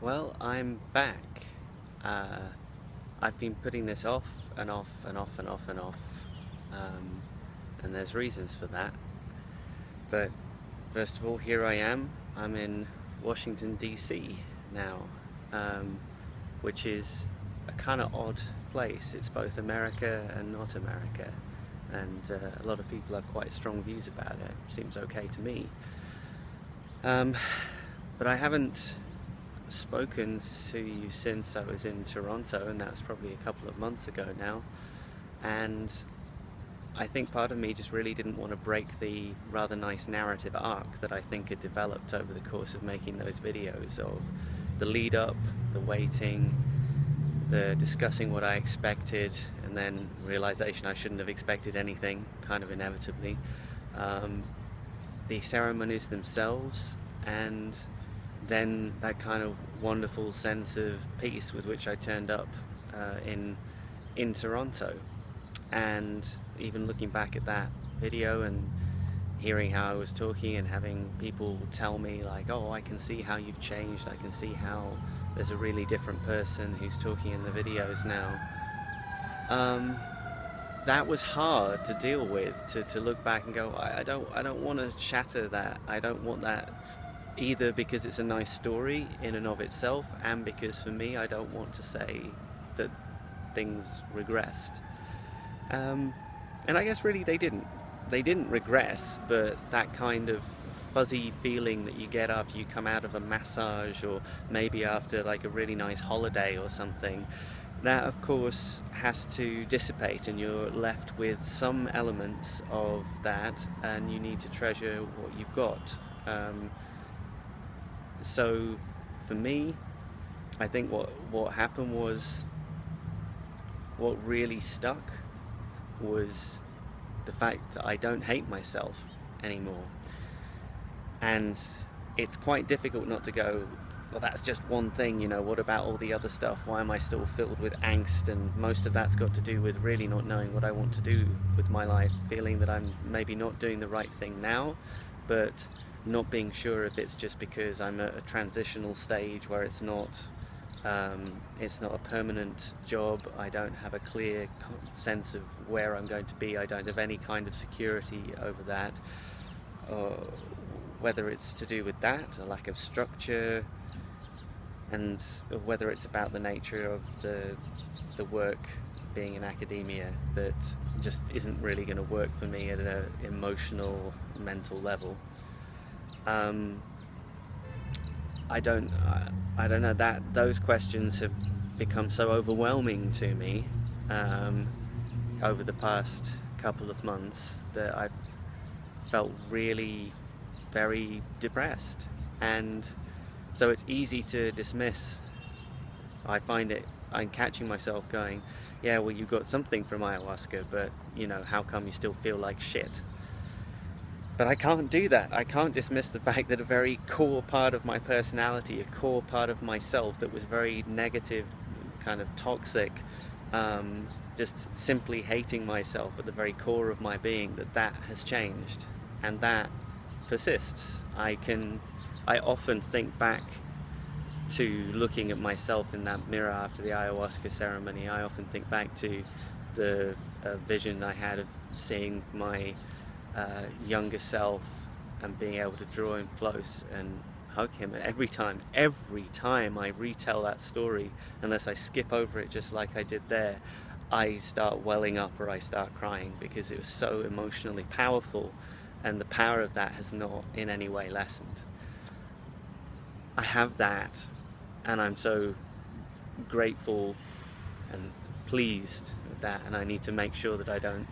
Well, I'm back. I've been putting this off and off and off and off and off, um, and there's reasons for that. But first of all, here I am. I'm in Washington, D.C. now, which is a kind of odd place. It's both America and not America, and a lot of people have quite strong views about it. Seems okay to me. But I haven't spoken to you since I was in Toronto, and that's probably a couple of months ago now. And I think part of me just really didn't want to break the rather nice narrative arc that I think had developed over the course of making those videos of the lead up, the waiting, the discussing what I expected, and then realization I shouldn't have expected anything, kind of inevitably. The ceremonies themselves, and then that kind of wonderful sense of peace with which I turned up in Toronto. And even looking back at that video and hearing how I was talking and having people tell me like, oh, I can see how you've changed, I can see how there's a really different person who's talking in the videos now. That was hard to deal with, to look back and go, I don't want to shatter that. I don't want that, either because it's a nice story in and of itself, and because for me I don't want to say that things regressed. And I guess really they didn't regress, but that kind of fuzzy feeling that you get after you come out of a massage, or maybe after like a really nice holiday or something, that of course has to dissipate, and you're left with some elements of that, and you need to treasure what you've got. So for me, I think what happened was, what really stuck was the fact that I don't hate myself anymore. And it's quite difficult not to go, well, that's just one thing, you know, what about all the other stuff? Why am I still filled with angst? And most of that's got to do with really not knowing what I want to do with my life, feeling that I'm maybe not doing the right thing now, but not being sure if it's just because I'm at a transitional stage where it's not a permanent job. I don't have a clear sense of where I'm going to be. I don't have any kind of security over that, or whether it's to do with that, a lack of structure, and whether it's about the nature of the work being in academia that just isn't really going to work for me at an emotional, mental level. I don't know, that those questions have become so overwhelming to me over the past couple of months that I've felt really very depressed, and so it's easy to dismiss. I'm catching myself going, yeah, well, you got something from ayahuasca, but you know, how come you still feel like shit? But I can't do that. I can't dismiss the fact that a very core part of my personality, a core part of myself that was very negative, kind of toxic, just simply hating myself at the very core of my being, that has changed, and that persists. I often think back to looking at myself in that mirror after the ayahuasca ceremony. I often think back to the vision I had of seeing my younger self and being able to draw him close and hug him. And every time I retell that story, unless I skip over it just like I did there, I start welling up or I start crying, because it was so emotionally powerful, and the power of that has not in any way lessened. I have that, and I'm so grateful and pleased with that, and I need to make sure that I don't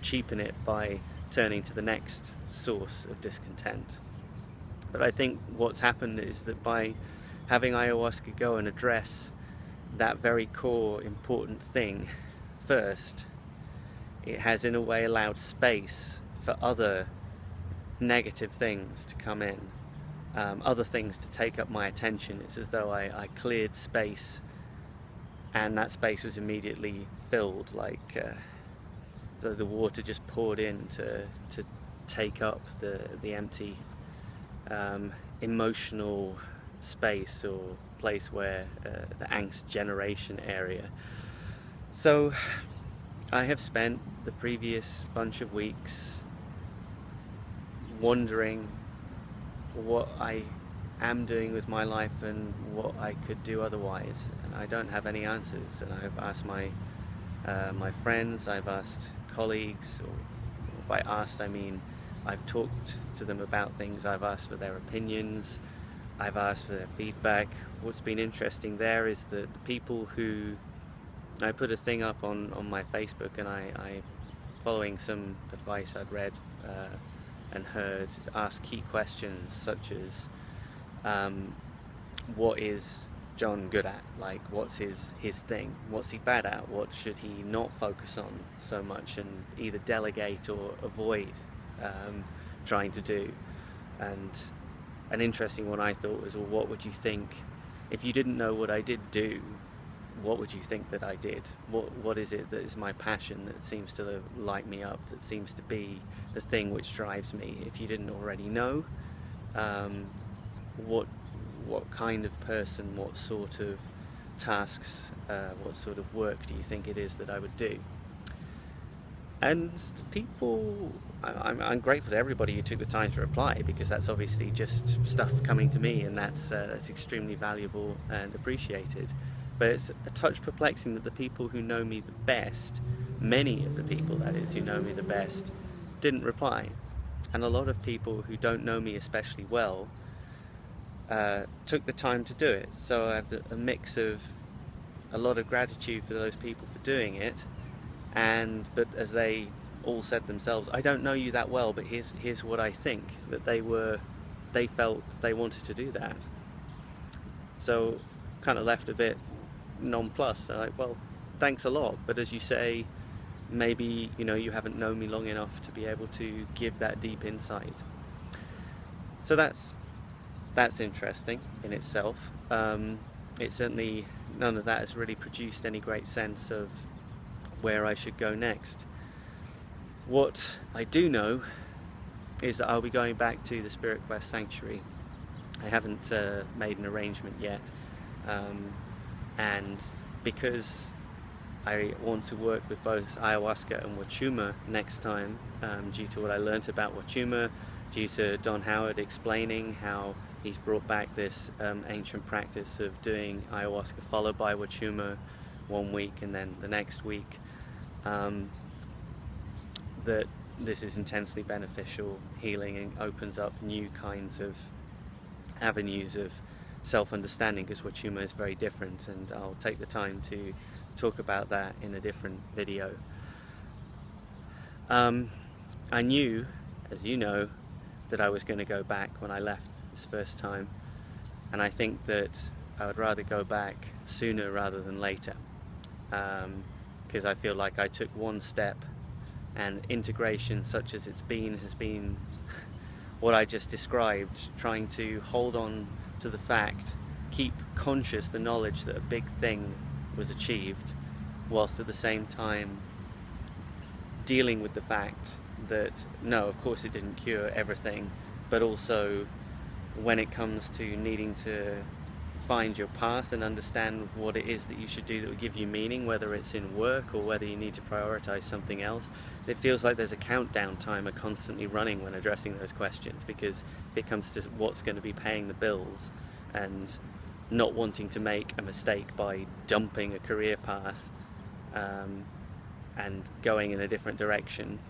cheapen it by turning to the next source of discontent. But I think what's happened is that by having ayahuasca go and address that very core important thing first, it has in a way allowed space for other negative things to come in, other things to take up my attention. It's as though I cleared space, and that space was immediately filled, like the water just poured in to take up the empty emotional space or place where the angst generation area. So I have spent the previous bunch of weeks wondering what I am doing with my life and what I could do otherwise, and I don't have any answers. And I've asked my friends, I've asked colleagues, or by asked I mean I've talked to them about things, I've asked for their opinions, I've asked for their feedback. What's been interesting there is that the people who, I put a thing up on my Facebook, and I following some advice I'd read and heard, ask key questions such as what is John good at? Like, what's his thing? What's he bad at? What should he not focus on so much and either delegate or avoid trying to do? And an interesting one I thought was, well, what would you think if you didn't know what I did do? What would you think that I did? What is it that is my passion, that seems to light me up, that seems to be the thing which drives me? If you didn't already know, what kind of person, what sort of tasks, what sort of work do you think it is that I would do? And people, I'm grateful to everybody who took the time to reply, because that's obviously just stuff coming to me, and that's extremely valuable and appreciated. But it's a touch perplexing that the people who know me the best, many of the people that is who know me the best, didn't reply. And a lot of people who don't know me especially well took the time to do it. So I have a mix of a lot of gratitude for those people for doing it, but as they all said themselves, I don't know you that well, but here's what I think, that they felt they wanted to do that. So kind of left a bit nonplussed. Like, well, thanks a lot, but as you say, maybe you haven't known me long enough to be able to give that deep insight. So that's interesting in itself. It certainly, none of that has really produced any great sense of where I should go next. What I do know is that I'll be going back to the SpiritQuest Sanctuary. I haven't made an arrangement yet, and because I want to work with both Ayahuasca and Huachuma next time, due to what I learnt about Huachuma, due to Don Howard explaining how he's brought back this ancient practice of doing Ayahuasca followed by Huachuma one week and then the next week, that this is intensely beneficial, healing, and opens up new kinds of avenues of self-understanding, because Huachuma is very different, and I'll take the time to talk about that in a different video. I knew, as you know, that I was going to go back when I left this first time, and I think that I would rather go back sooner rather than later, because I feel like I took one step, and integration such as it's been has been what I just described, trying to hold on to the fact, keep conscious the knowledge that a big thing was achieved, whilst at the same time dealing with the fact that no, of course it didn't cure everything, but also when it comes to needing to find your path and understand what it is that you should do that will give you meaning, whether it's in work or whether you need to prioritize something else, it feels like there's a countdown timer constantly running when addressing those questions, because if it comes to what's going to be paying the bills and not wanting to make a mistake by dumping a career path and going in a different direction,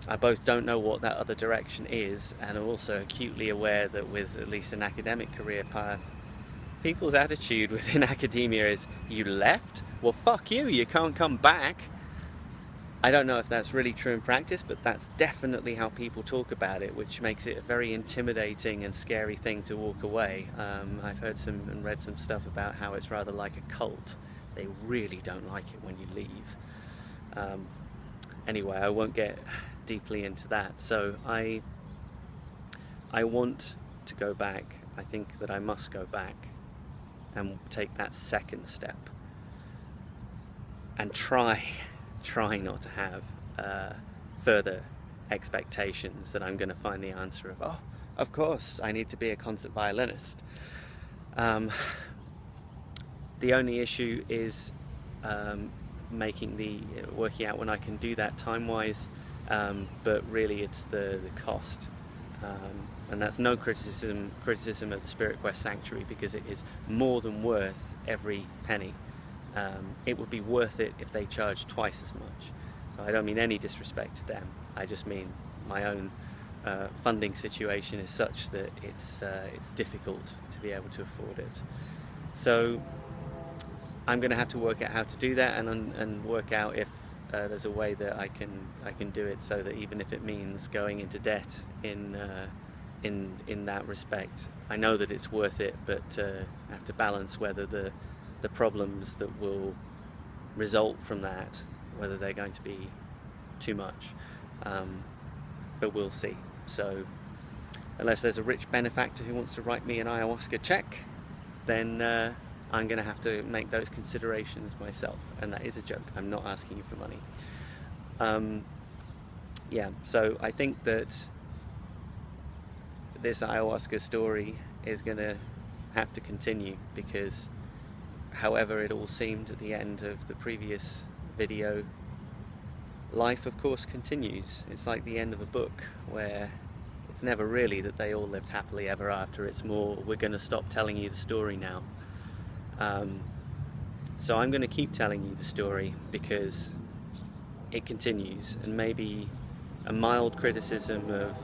I both don't know what that other direction is, and I'm also acutely aware that with at least an academic career path, people's attitude within academia is, you left? Well, fuck you, you can't come back. I don't know if that's really true in practice, but that's definitely how people talk about it, which makes it a very intimidating and scary thing to walk away. I've heard some and read some stuff about how it's rather like a cult. They really don't like it when you leave. Anyway, I won't get deeply into that. So I want to go back. I think that I must go back and take that second step and try not to have further expectations that I'm going to find the answer of, oh, Of course, I need to be a concert violinist. The only issue is working out when I can do that time-wise, but really it's the cost. And that's no criticism of the SpiritQuest Sanctuary, because it is more than worth every penny. It would be worth it if they charged twice as much. So I don't mean any disrespect to them. I just mean my own funding situation is such that it's difficult to be able to afford it. So I'm going to have to work out how to do that, and work out if there's a way that I can do it, so that even if it means going into debt in that respect, I know that it's worth it. But I have to balance whether the problems that will result from that, whether they're going to be too much. But we'll see. So unless there's a rich benefactor who wants to write me an ayahuasca check, then I'm going to have to make those considerations myself. And that is a joke. I'm not asking you for money. Yeah, so I think that this ayahuasca story is going to have to continue, because however it all seemed at the end of the previous video, life of course continues. It's like the end of a book, where it's never really that they all lived happily ever after. It's more, we're going to stop telling you the story now. So I'm going to keep telling you the story, because it continues. And maybe a mild criticism of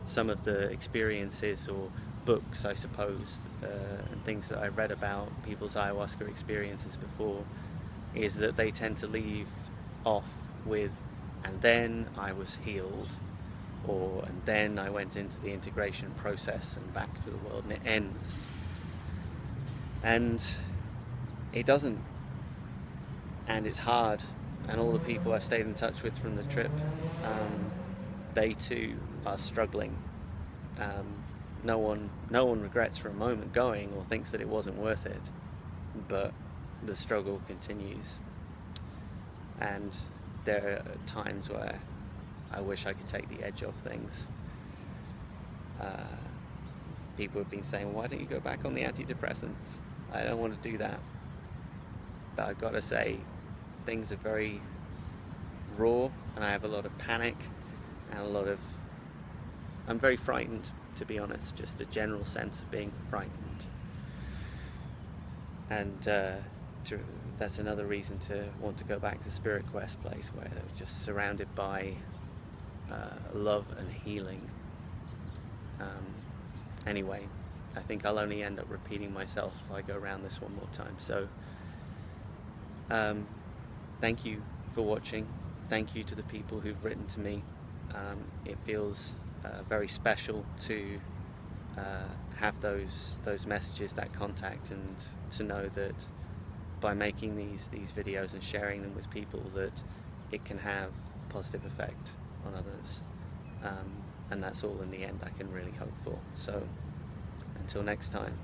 some of the experiences or books, I suppose, and things that I've read about people's ayahuasca experiences before, is that they tend to leave off with, and then I was healed, or and then I went into the integration process and back to the world, and it ends. And it doesn't. And it's hard. And all the people I've stayed in touch with from the trip, they too are struggling. No one regrets for a moment going, or thinks that it wasn't worth it, but the struggle continues. And there are times where I wish I could take the edge off things. People have been saying, why don't you go back on the antidepressants? I don't want to do that. But I've got to say, things are very raw, and I have a lot of panic, and I'm very frightened, to be honest, just a general sense of being frightened. And that's another reason to want to go back to SpiritQuest place, where I was just surrounded by love and healing. Anyway, I think I'll only end up repeating myself if I go around this one more time. So thank you for watching. Thank you to the people who've written to me. It feels very special to have those messages, that contact, and to know that by making these videos and sharing them with people, that it can have a positive effect on others. And that's all in the end I can really hope for. So until next time.